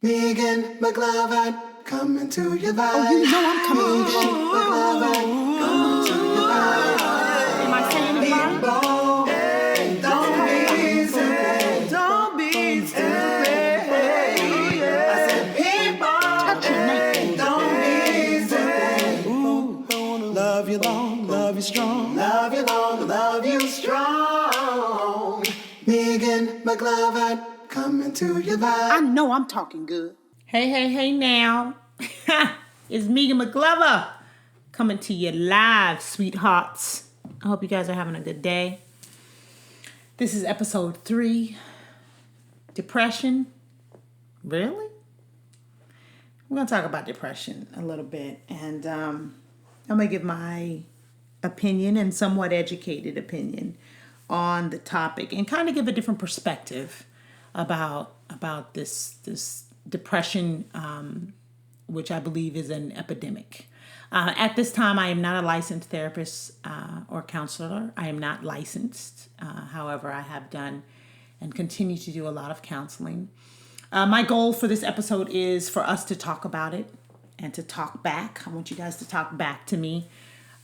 Megan McLovin, coming to your vibe. Oh, you know I'm coming. Megan McLovin, coming to your vibe. Am I saying it right? People, don't be stupid. I said people, Touch your name. don't be stupid. Ooh, love you long, love you strong. Love you long, love you strong. Megan McLovin, coming to your vibe. I know I'm talking good. Hey now. It's Megan McGlover coming to you live, sweethearts. I hope you guys are having a good day. This is episode 3. Depression. Really? We're going to talk about depression a little bit. And I'm going to give my opinion and somewhat educated opinion on the topic and kind of give a different perspective about this depression, which I believe is an epidemic. At this time, I am not a licensed therapist or counselor. I am not licensed. However, I have done and continue to do a lot of counseling. My goal for this episode is for us to talk about it and to talk back. I want you guys to talk back to me.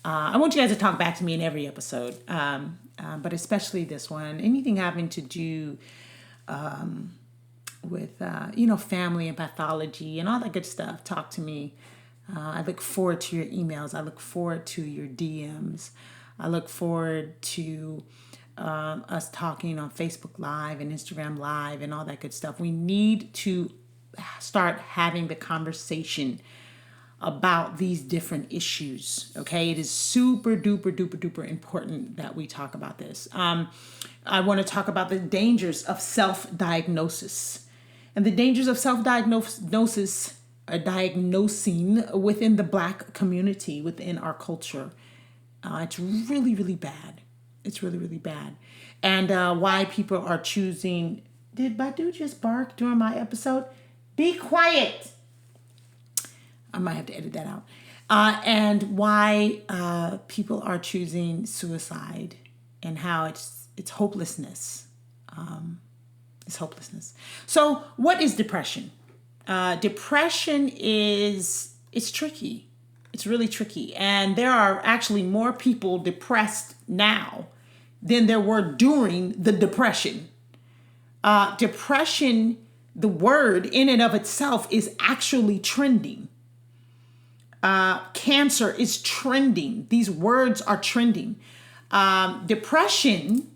I want you guys to talk back to me in every episode, but especially this one. Anything having to do with family and pathology and all that good stuff. Talk to me. I look forward to your emails. I look forward to your DMs. I look forward to us talking on Facebook Live and Instagram Live and all that good stuff. We need to start having the conversation about these different issues. Okay, it is super duper important that we talk about this. I want to talk about the dangers of self-diagnosis and the dangers of self-diagnosis, diagnosing within the Black community, within our culture. It's really bad. It's really bad. And why people are choosing. Did Badu just bark during my episode? Be quiet. I might have to edit that out. And why people are choosing suicide and how it's hopelessness. It's hopelessness. So what is depression? Depression it's tricky. It's really tricky. And there are actually more people depressed now than there were during the Depression. Depression, the word in and of itself, is actually trending. Cancer is trending. These words are trending. Depression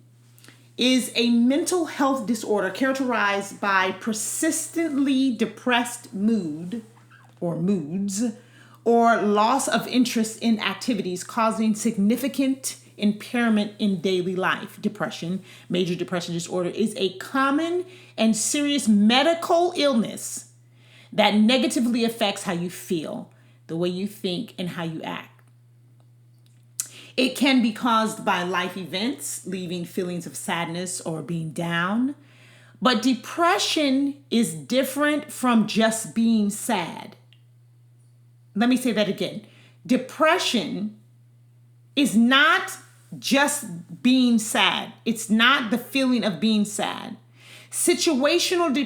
is a mental health disorder characterized by persistently depressed mood or moods or loss of interest in activities causing significant impairment in daily life. Depression, major depression disorder, is a common and serious medical illness that negatively affects how you feel, the way you think, and how you act. It can be caused by life events, leaving feelings of sadness or being down. But depression is different from just being sad. Let me say that again. Depression is not just being sad. It's not the feeling of being sad. Situational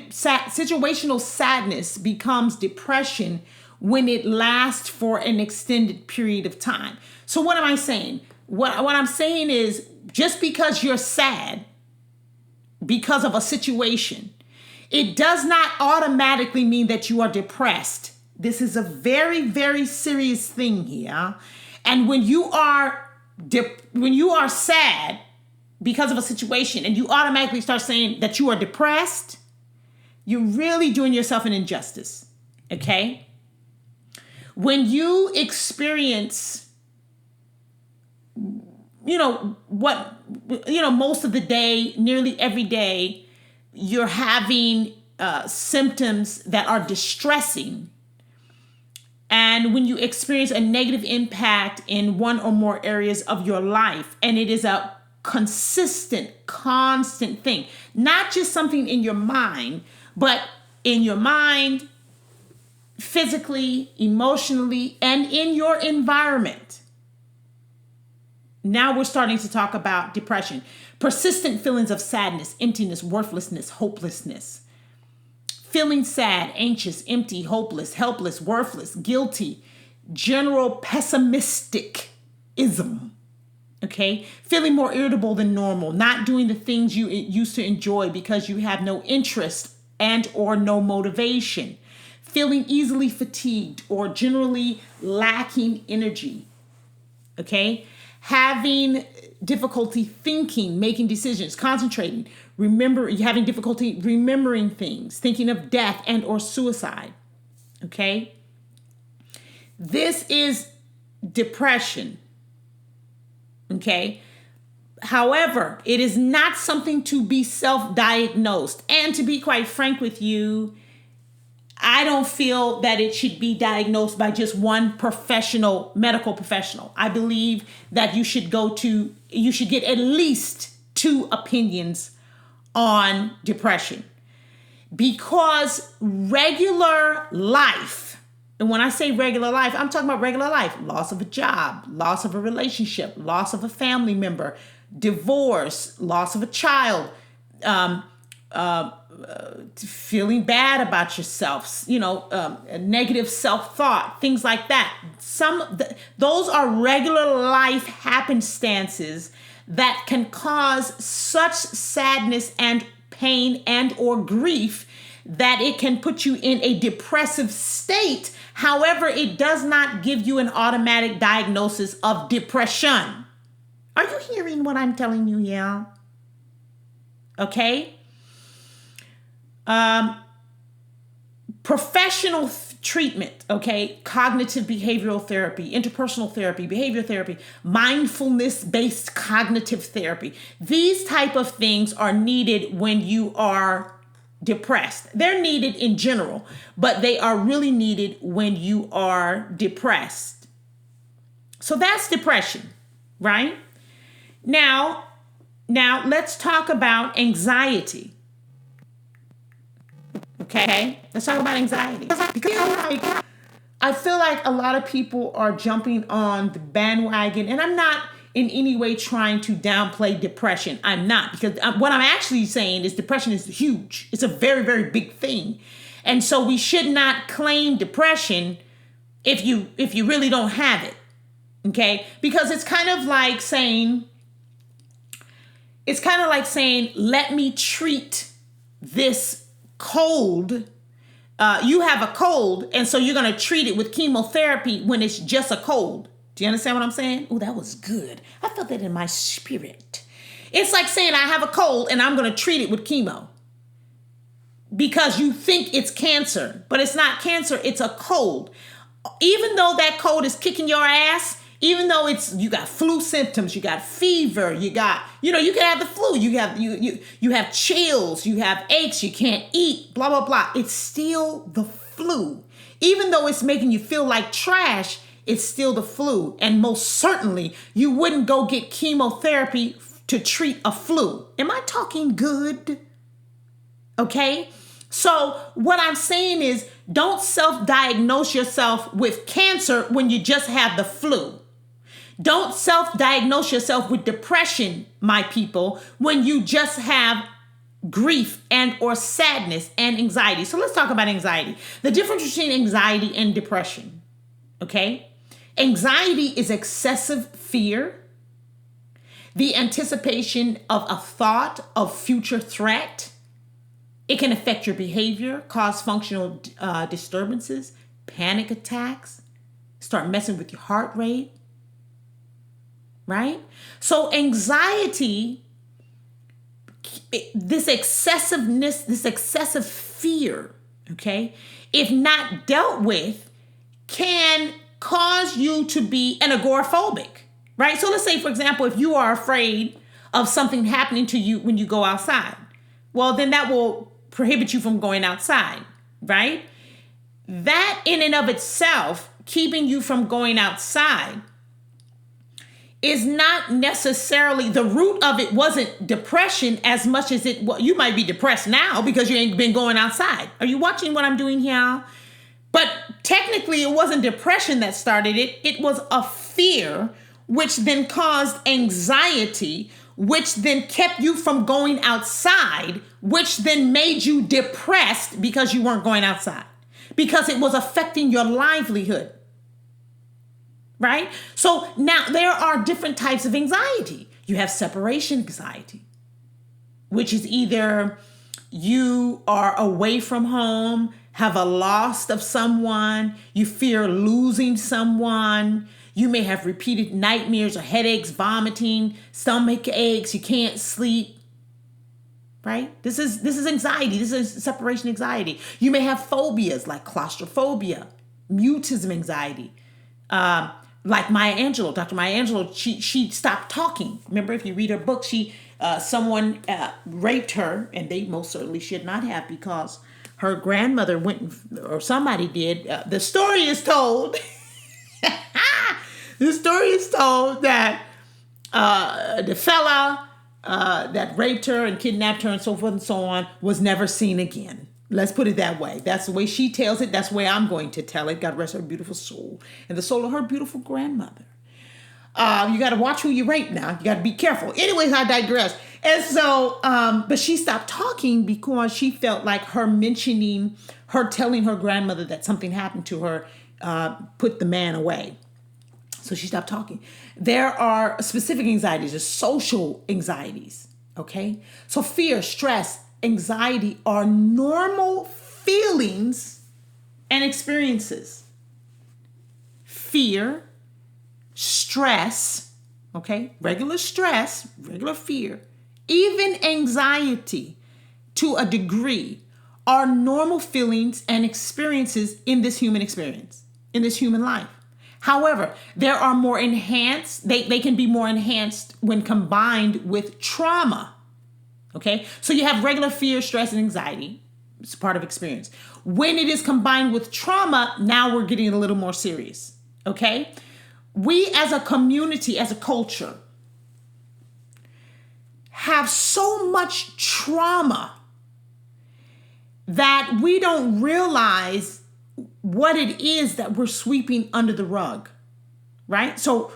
sadness becomes depression when it lasts for an extended period of time. So what am I saying? What I'm saying is, just because you're sad because of a situation, it does not automatically mean that you are depressed. This is a very serious thing here. And when you are sad because of a situation and you automatically start saying that you are depressed, you're really doing yourself an injustice. Okay? When you experience, most of the day, nearly every day, you're having symptoms that are distressing. And when you experience a negative impact in one or more areas of your life, and it is a constant thing, not just something in your mind, but in your mind, physically, emotionally, and in your environment. Now we're starting to talk about depression. Persistent feelings of sadness, emptiness, worthlessness, hopelessness. feeling sad, anxious, empty, hopeless, helpless, worthless, guilty, general pessimistic-ism. Okay, feeling more irritable than normal, not doing the things you used to enjoy because you have no interest and or no motivation, feeling easily fatigued or generally lacking energy. Okay, having difficulty thinking, making decisions, concentrating, having difficulty remembering things, thinking of death and or suicide. Okay, this is depression. Okay. However, it is not something to be self-diagnosed. And to be quite frank with you, I don't feel that it should be diagnosed by just one medical professional. I believe that you should get at least 2 opinions on depression, because regular life, and when I say regular life, I'm talking about regular life: loss of a job, loss of a relationship, loss of a family member, divorce, loss of a child, feeling bad about yourself, negative self-thought, things like that. Those are regular life happenstances that can cause such sadness and pain and or grief that it can put you in a depressive state. However, it does not give you an automatic diagnosis of depression. Are you hearing what I'm telling you here? Okay. Professional treatment, okay? Cognitive behavioral therapy, interpersonal therapy, behavior therapy, mindfulness-based cognitive therapy. These type of things are needed when you are depressed. They're needed in general, but they are really needed when you are depressed. So that's depression, right? Now let's talk about anxiety. Okay, let's talk about anxiety. Because I feel like a lot of people are jumping on the bandwagon, and I'm not in any way trying to downplay depression. I'm not, because what I'm actually saying is depression is huge. It's a very, very big thing. And so we should not claim depression if you really don't have it. Okay? Because it's kind of like saying, let me treat this cold. You have a cold, and so you're going to treat it with chemotherapy when it's just a cold. Do you understand what I'm saying? Oh, that was good. I felt that in my spirit. It's like saying I have a cold and I'm going to treat it with chemo because you think it's cancer, but it's not cancer. It's a cold. Even though that cold is kicking your ass, even though you got flu symptoms, you got fever, you can have the flu, you have chills, you have aches, you can't eat, blah, blah, blah. It's still the flu. Even though it's making you feel like trash, it's still the flu. And most certainly, you wouldn't go get chemotherapy to treat a flu. Am I talking good? Okay? So what I'm saying is, don't self-diagnose yourself with cancer when you just have the flu. Don't self-diagnose yourself with depression, my people, when you just have grief and or sadness and anxiety. So let's talk about anxiety. The difference between anxiety and depression. Okay? Anxiety is excessive fear, the anticipation of a thought of future threat. It can affect your behavior, cause functional disturbances, panic attacks, start messing with your heart rate, right? So anxiety, this excessiveness, this excessive fear, okay, if not dealt with, can cause you to be an agoraphobic, right? So let's say, for example, if you are afraid of something happening to you when you go outside, well, then that will prohibit you from going outside, right? That in and of itself, keeping you from going outside, is not necessarily, the root of it wasn't depression as much as you might be depressed now because you ain't been going outside. Are you watching what I'm doing here? But technically it wasn't depression that started it. It was a fear, which then caused anxiety, which then kept you from going outside, which then made you depressed because you weren't going outside, because it was affecting your livelihood. Right? So now there are different types of anxiety. You have separation anxiety, which is either you are away from home, have a loss of someone, you fear losing someone, you may have repeated nightmares or headaches, vomiting, stomach aches, you can't sleep. Right? This is anxiety. This is separation anxiety. You may have phobias like claustrophobia, mutism anxiety. Like Maya Angelou, Dr. Maya Angelou, she stopped talking. Remember, if you read her book, someone raped her, and they most certainly should not have, because her grandmother went, or somebody did. The story is told. The story is told that the fella that raped her and kidnapped her and so forth and so on was never seen again. Let's put it that way. That's the way she tells it. That's the way I'm going to tell it. God rest her beautiful soul and the soul of her beautiful grandmother. You got to watch who you rape now. You got to be careful. Anyways, I digress. And so, but she stopped talking because she felt like her telling her grandmother that something happened to her, put the man away. So she stopped talking. There are specific anxieties, there's social anxieties. Okay. So fear, stress, anxiety are normal feelings and experiences. Fear, stress, okay, regular stress, regular fear, even anxiety to a degree are normal feelings and experiences in this human experience, in this human life. However, there are more enhanced, they can be more enhanced when combined with trauma. Okay, so you have regular fear, stress, and anxiety. It's part of experience. When it is combined with trauma, now we're getting a little more serious. Okay, we as a community, as a culture, have so much trauma that we don't realize what it is that we're sweeping under the rug, right? So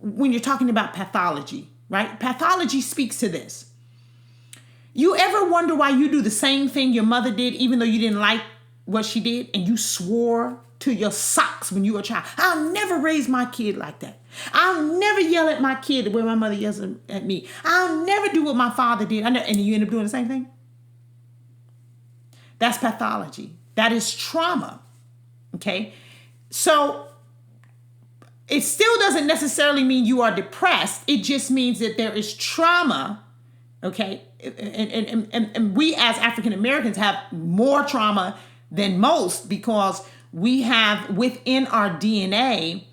when you're talking about pathology, right? Pathology speaks to this. You ever wonder why you do the same thing your mother did, even though you didn't like what she did, and you swore to your socks when you were a child, I'll never raise my kid like that. I'll never yell at my kid the way my mother yells at me. I'll never do what my father did. And you end up doing the same thing? That's pathology. That is trauma. Okay? So it still doesn't necessarily mean you are depressed. It just means that there is trauma. Okay? And we as African Americans have more trauma than most because we have within our DNA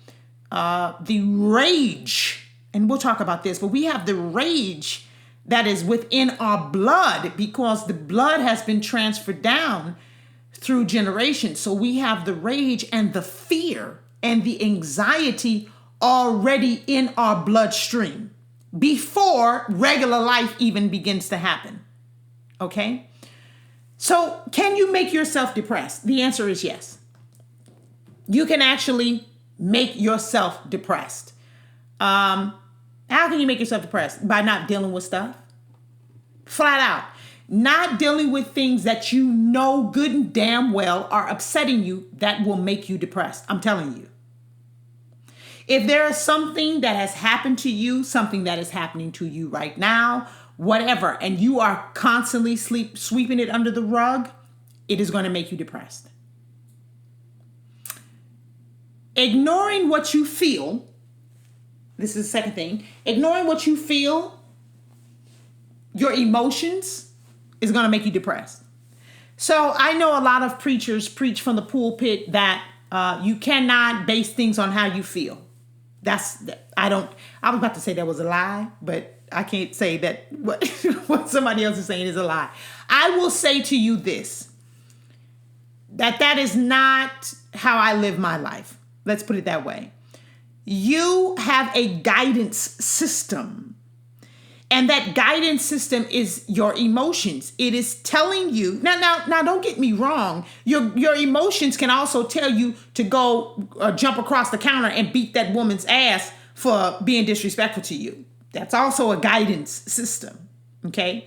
the rage, and we'll talk about this, but we have the rage that is within our blood because the blood has been transferred down through generations. So we have the rage and the fear and the anxiety already in our bloodstream before regular life even begins to happen. Okay? So can you make yourself depressed? The answer is yes. You can actually make yourself depressed. How can you make yourself depressed? By not dealing with stuff. Flat out. Not dealing with things that you know good and damn well are upsetting you that will make you depressed. I'm telling you. If there is something that has happened to you, something that is happening to you right now, whatever, and you are constantly sweeping it under the rug, it is going to make you depressed. Ignoring what you feel, this is the second thing, ignoring what you feel, your emotions, is going to make you depressed. So I know a lot of preachers preach from the pulpit that you cannot base things on how you feel. I was about to say that was a lie, but I can't say that what somebody else is saying is a lie. I will say to you this, that is not how I live my life. Let's put it that way. You have a guidance system, and that guidance system is your emotions. It is telling you, now don't get me wrong. Your emotions can also tell you to go jump across the counter and beat that woman's ass for being disrespectful to you. That's also a guidance system. Okay.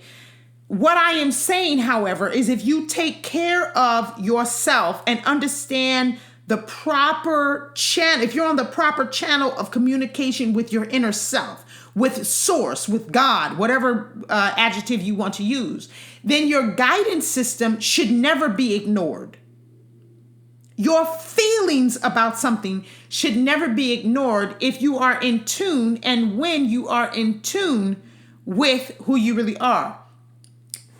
What I am saying, however, is if you take care of yourself and understand the proper channel, if you're on the proper channel of communication with your inner self, with source, with God, whatever adjective you want to use, then your guidance system should never be ignored. Your feelings about something should never be ignored if you are in tune and when you are in tune with who you really are.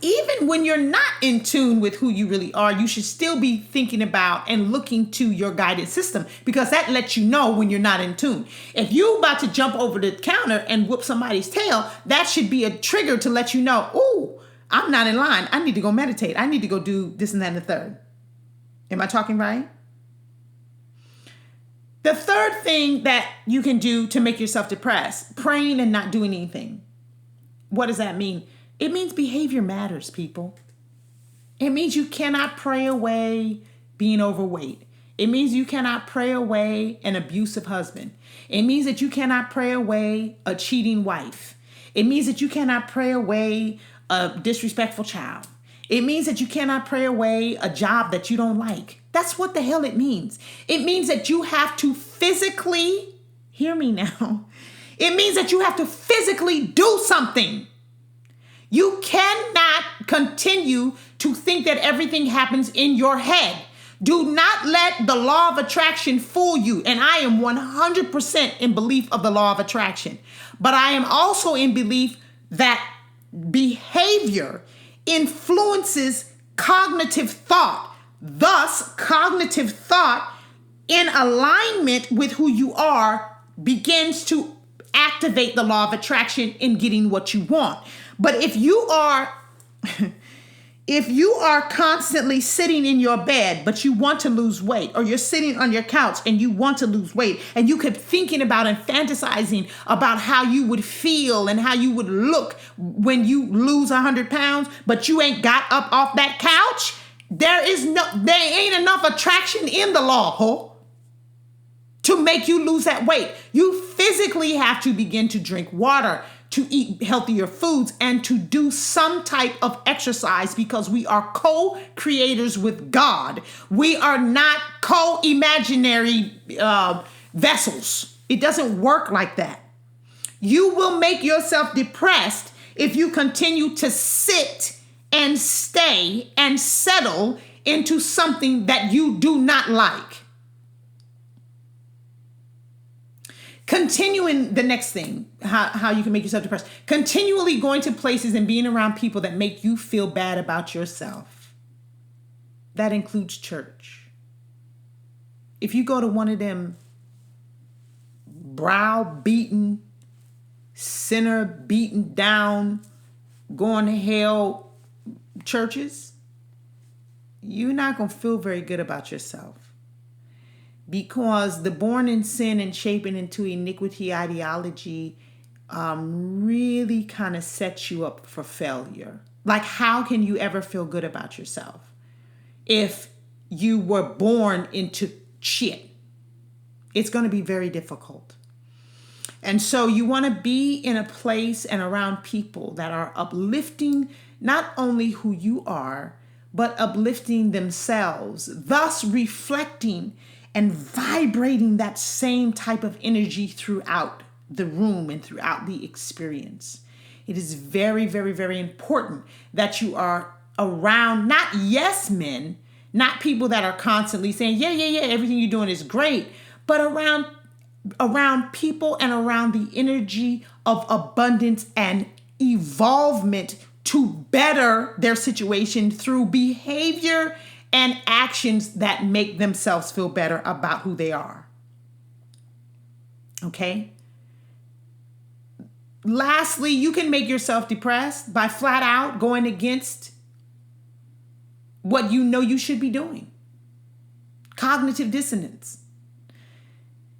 Even when you're not in tune with who you really are, you should still be thinking about and looking to your guidance system, because that lets you know when you're not in tune. If you're about to jump over the counter and whoop somebody's tail, that should be a trigger to let you know, ooh, I'm not in line. I need to go meditate. I need to go do this and that and the third. Am I talking right? The third thing that you can do to make yourself depressed, praying and not doing anything. What does that mean? It means behavior matters, people. It means you cannot pray away being overweight. It means you cannot pray away an abusive husband. It means that you cannot pray away a cheating wife. It means that you cannot pray away a disrespectful child. It means that you cannot pray away a job that you don't like. That's what the hell it means. It means that you have to physically, hear me now, it means that you have to physically do something. You cannot continue to think that everything happens in your head. Do not let the law of attraction fool you. And I am 100% in belief of the law of attraction. But I am also in belief that behavior influences cognitive thought. Thus, cognitive thought in alignment with who you are begins to activate the law of attraction in getting what you want. But if you are constantly sitting in your bed, but you want to lose weight, or you're sitting on your couch and you want to lose weight, and you keep thinking about and fantasizing about how you would feel and how you would look when you lose 100 pounds, but you ain't got up off that couch, there ain't enough attraction in the law, to make you lose that weight. You physically have to begin to drink water, to eat healthier foods, and to do some type of exercise, because we are co-creators with God. We are not co-imaginary vessels. It doesn't work like that. You will make yourself depressed if you continue to sit and stay and settle into something that you do not like. Continuing the next thing, how you can make yourself depressed. Continually going to places and being around people that make you feel bad about yourself. That includes church. If you go to one of them brow-beaten, sinner-beaten down, going to hell churches, you're not going to feel very good about yourself. Because the born in sin and shaping into iniquity ideology really kind of sets you up for failure. Like, how can you ever feel good about yourself if you were born into shit? It's going to be very difficult. And so you want to be in a place and around people that are uplifting not only who you are, but uplifting themselves, thus reflecting and vibrating that same type of energy throughout the room and throughout the experience. It is very, very, very important that you are around not yes men, not people that are constantly saying, yeah, everything you're doing is great, but around people and around the energy of abundance and evolvement to better their situation through behavior and actions that make themselves feel better about who they are. Okay? Lastly, you can make yourself depressed by flat out going against what you know you should be doing. Cognitive dissonance.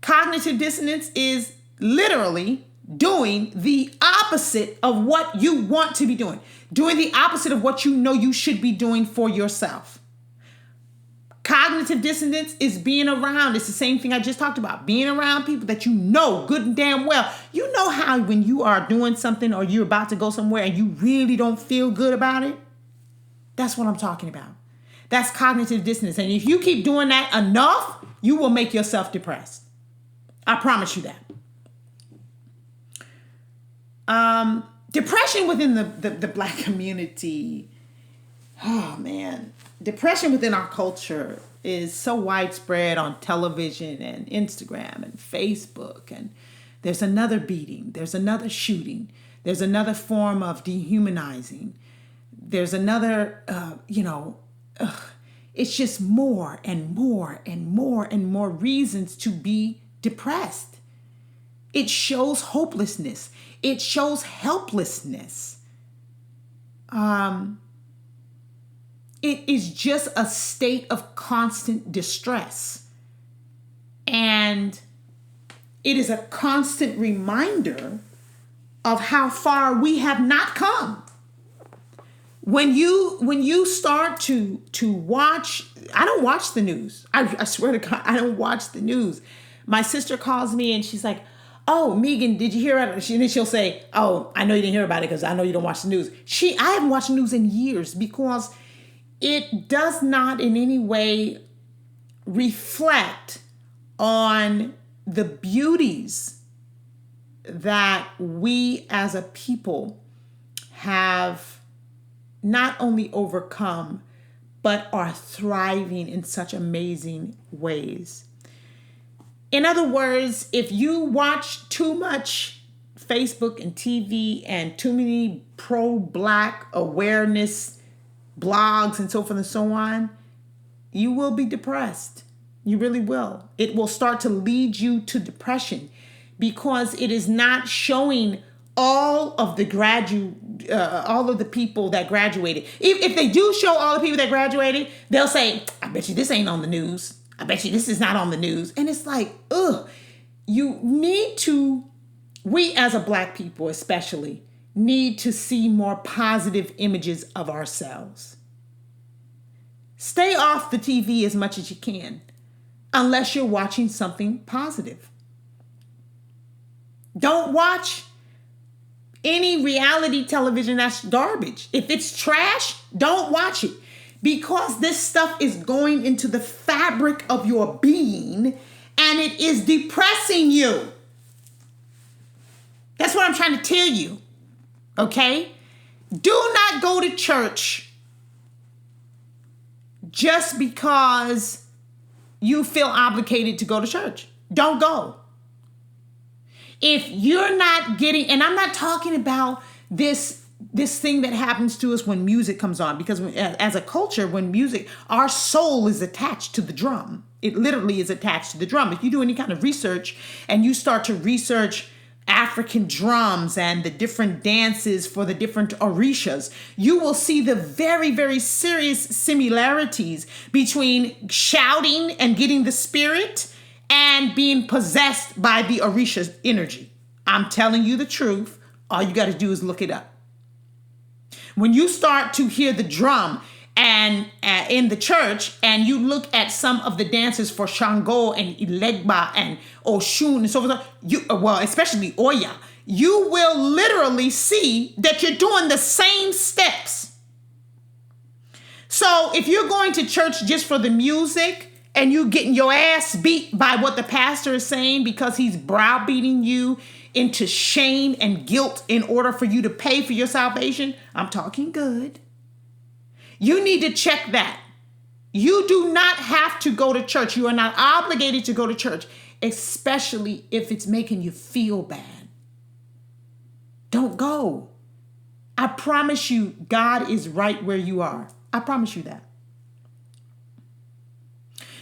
Cognitive dissonance is literally doing the opposite of what you want to be doing. Doing the opposite of what you know you should be doing for yourself. Cognitive dissonance is being around. It's the same thing I just talked about. Being around people that you know good and damn well. You know how when you are doing something or you're about to go somewhere and you really don't feel good about it? That's what I'm talking about. That's cognitive dissonance. And if you keep doing that enough, you will make yourself depressed. I promise you that. Depression within the Black community. Oh, man. Depression within our culture is so widespread on television and Instagram and Facebook. And there's another beating. There's another shooting. There's another form of dehumanizing. There's another, it's just more and more and more and more reasons to be depressed. It shows hopelessness. It shows helplessness. It is just a state of constant distress. And it is a constant reminder of how far we have not come. When you start to watch, I don't watch the news. I swear to God, I don't watch the news. My sister calls me and she's like, "Oh, Megan, did you hear about it?" And then she'll say, "Oh, I know you didn't hear about it because I know you don't watch the news." I haven't watched the news in years because it does not in any way reflect on the beauties that we as a people have not only overcome, but are thriving in such amazing ways. In other words, if you watch too much Facebook and TV and too many pro-Black awareness blogs and so forth and so on, you will be depressed. You really will. It will start to lead you to depression because it is not showing all of the people that graduated. If they do show all the people that graduated, they'll say, "I bet you this ain't on the news. I bet you this is not on the news." And it's like, we as a Black people especially, need to see more positive images of ourselves. Stay off the TV as much as you can, unless you're watching something positive. Don't watch any reality television that's garbage. If it's trash, don't watch it. Because this stuff is going into the fabric of your being and it is depressing you. That's what I'm trying to tell you. Okay? Do not go to church just because you feel obligated to go to church. Don't go. If you're not getting, and I'm not talking about this thing that happens to us when music comes on, because as a culture, when music, our soul is attached to the drum. It literally is attached to the drum. If you do any kind of research and you start to research African drums and the different dances for the different orishas, you will see the very, very serious similarities between shouting and getting the spirit and being possessed by the orisha's energy. I'm telling you the truth. All you got to do is look it up. When you start to hear the drum and in the church, and you look at some of the dances for Shango and Ilegba and Oshun and so forth, especially Oya, you will literally see that you're doing the same steps. So if you're going to church just for the music and you getting your ass beat by what the pastor is saying because he's browbeating you into shame and guilt in order for you to pay for your salvation, I'm talking good. You need to check that. You do not have to go to church. You are not obligated to go to church, especially if it's making you feel bad. Don't go. I promise you, God is right where you are. I promise you that.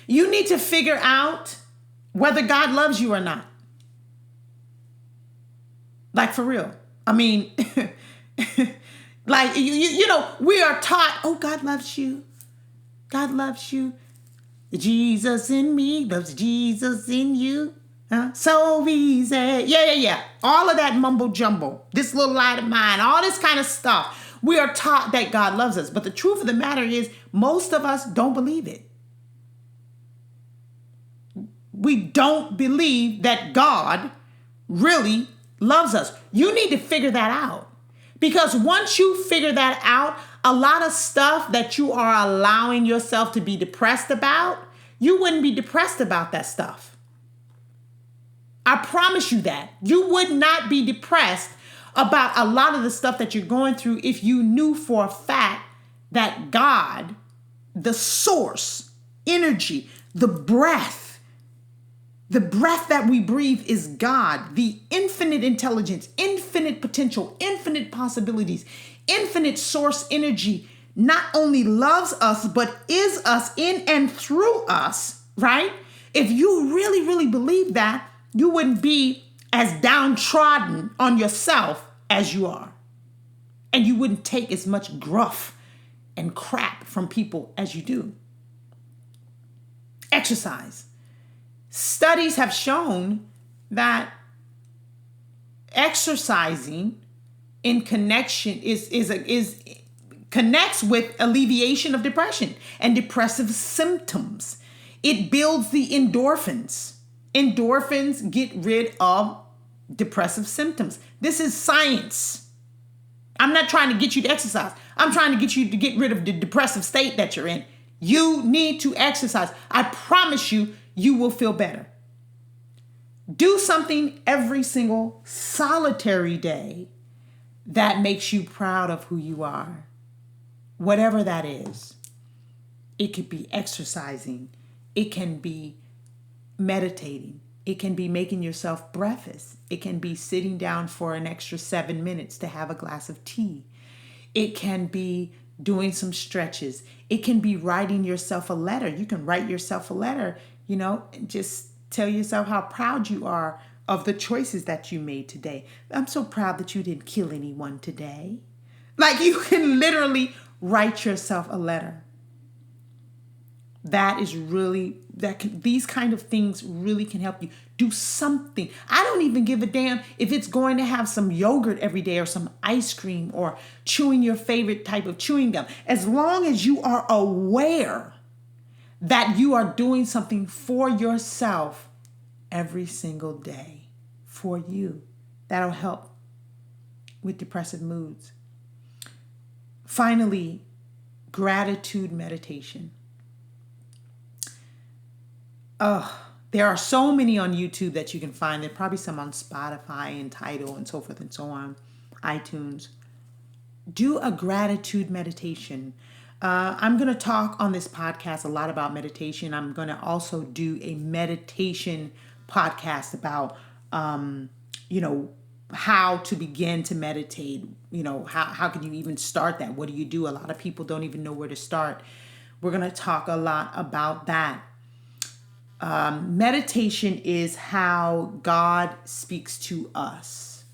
You need to figure out whether God loves you or not. Like, for real. I mean, like, you know, we are taught, oh, God loves you. God loves you. Jesus in me loves Jesus in you. So easy. Yeah. All of that mumbo jumbo, this little light of mine, all this kind of stuff. We are taught that God loves us. But the truth of the matter is, most of us don't believe it. we don't believe that God really loves us. You need to figure that out. Because once you figure that out, a lot of stuff that you are allowing yourself to be depressed about, you wouldn't be depressed about that stuff. I promise you that. You would not be depressed about a lot of the stuff that you're going through if you knew for a fact that God, the source, energy, the breath that we breathe is God, the infinite intelligence, infinite potential, infinite possibilities, infinite source energy, not only loves us, but is us in and through us, right? If you really, really believe that, you wouldn't be as downtrodden on yourself as you are. And you wouldn't take as much gruff and crap from people as you do. Exercise. Studies have shown that exercising in connection connects with alleviation of depression and depressive symptoms. It builds the endorphins. Endorphins get rid of depressive symptoms. This is science. I'm not trying to get you to exercise. I'm trying to get you to get rid of the depressive state that you're in. You need to exercise. I promise you, you will feel better. Do something every single solitary day that makes you proud of who you are. Whatever that is. It could be exercising. It can be meditating. It can be making yourself breakfast. It can be sitting down for an extra 7 minutes to have a glass of tea. It can be doing some stretches. It can be writing yourself a letter. You can write yourself a letter, and just tell yourself how proud you are of the choices that you made today. I'm so proud that you didn't kill anyone today. Like, you can literally write yourself a letter. These kind of things really can help you. Do something. I don't even give a damn if it's going to have some yogurt every day or some ice cream or chewing your favorite type of chewing gum. As long as you are aware that you are doing something for yourself every single day for you, that'll help with depressive moods. Finally, gratitude meditation. There are so many on YouTube that you can find. There are probably some on Spotify and Tidal and so forth and so on, iTunes. Do a gratitude meditation. I'm going to talk on this podcast a lot about meditation. I'm going to also do a meditation podcast about, how to begin to meditate. How can you even start that? What do you do? A lot of people don't even know where to start. We're going to talk a lot about that. Meditation is how God speaks to us.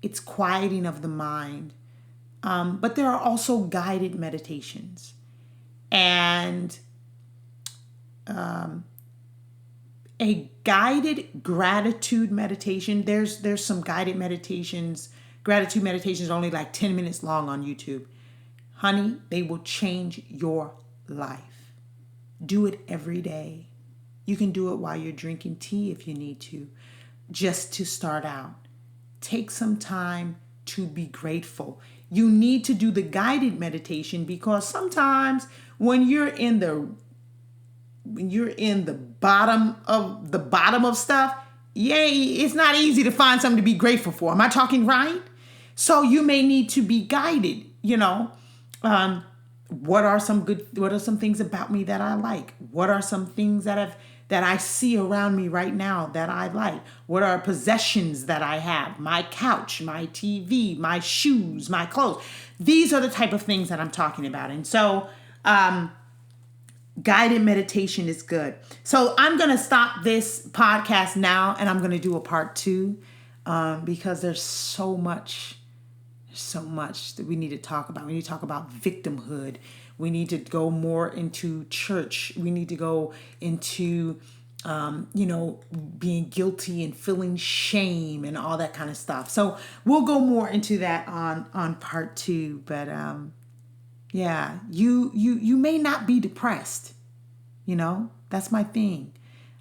It's quieting of the mind. But there are also guided meditations. And a guided gratitude meditation, there's some guided meditations. Gratitude meditations are only like 10 minutes long on YouTube. Honey, they will change your life. Do it every day. You can do it while you're drinking tea if you need to, just to start out. Take some time to be grateful. You need to do the guided meditation because sometimes when you're in the bottom of stuff, it's not easy to find something to be grateful for. Am I talking right? So you may need to be guided, what are some things about me that I like? What are some things that I see around me right now that I like? What are possessions that I have? My couch, my TV, my shoes, my clothes. These are the type of things that I'm talking about. And so guided meditation is good. So I'm going to stop this podcast now and I'm going to do a part 2 because there's so much that we need to talk about. We need to talk about victimhood. We need to go more into church. We need to go into, being guilty and feeling shame and all that kind of stuff. So we'll go more into that on part 2. But you may not be depressed. That's my thing.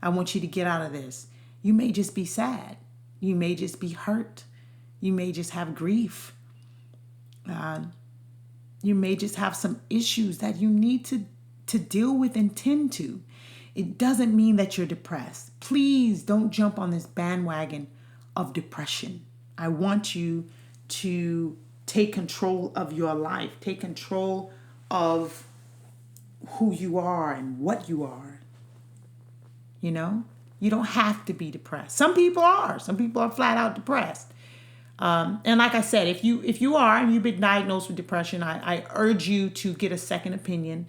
I want you to get out of this. You may just be sad. You may just be hurt. You may just have grief. You may just have some issues that you need to deal with and tend to. It doesn't mean that you're depressed. Please don't jump on this bandwagon of depression. I want you to take control of your life. Take control of who you are and what you are. You know, you don't have to be depressed. Some people are. Some people are flat out depressed. And like I said, if you are and you've been diagnosed with depression, I urge you to get a second opinion,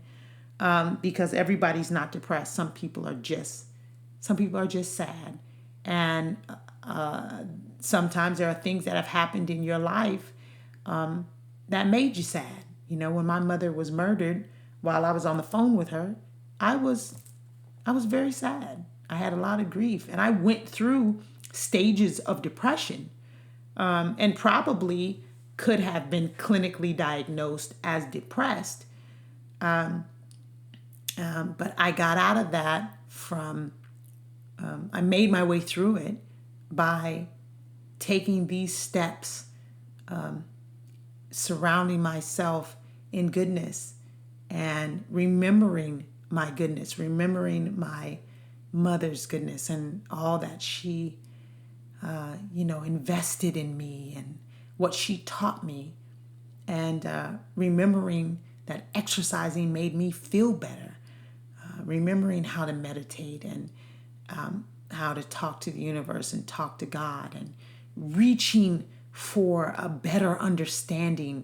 because everybody's not depressed. Some people are just sad, and sometimes there are things that have happened in your life that made you sad. You know, when my mother was murdered, while I was on the phone with her, I was very sad. I had a lot of grief, and I went through stages of depression. And probably could have been clinically diagnosed as depressed. But I got out of that I made my way through it by taking these steps, surrounding myself in goodness and remembering my goodness, remembering my mother's goodness and all that she invested in me and what she taught me, and remembering that exercising made me feel better, remembering how to meditate and how to talk to the universe and talk to God, and reaching for a better understanding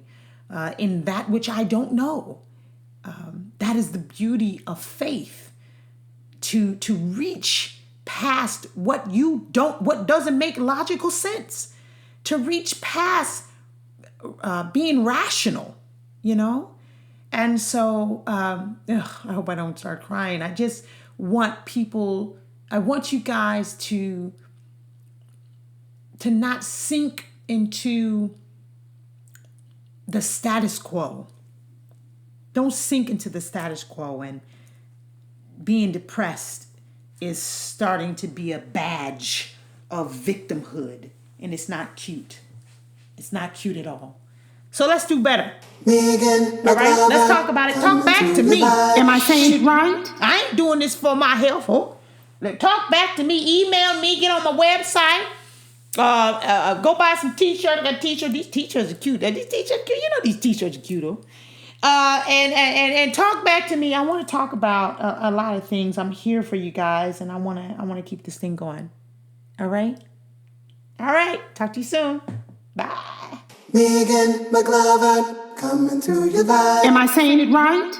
in that which I don't know. That is the beauty of faith, to reach past what doesn't make logical sense, to reach past being rational, And so, I hope I don't start crying. I just want I want you guys to not sink into the status quo. Don't sink into the status quo, and being depressed is starting to be a badge of victimhood, and it's not cute. It's not cute at all. So let's do better. All right, let's talk about it. Talk back to me. Am I saying it right? I ain't doing this for my health. Talk back to me. Email me. Get on my website. Go buy some t-shirts. I got t-shirts. These t-shirts are cute. These t-shirts are cute. These t-shirts are cute, though. And talk back to me. I want to talk about a lot of things. I'm here for you guys, and I want to keep this thing going. All right. Talk to you soon. Bye. Megan McLovin coming to your life. Am I saying it right?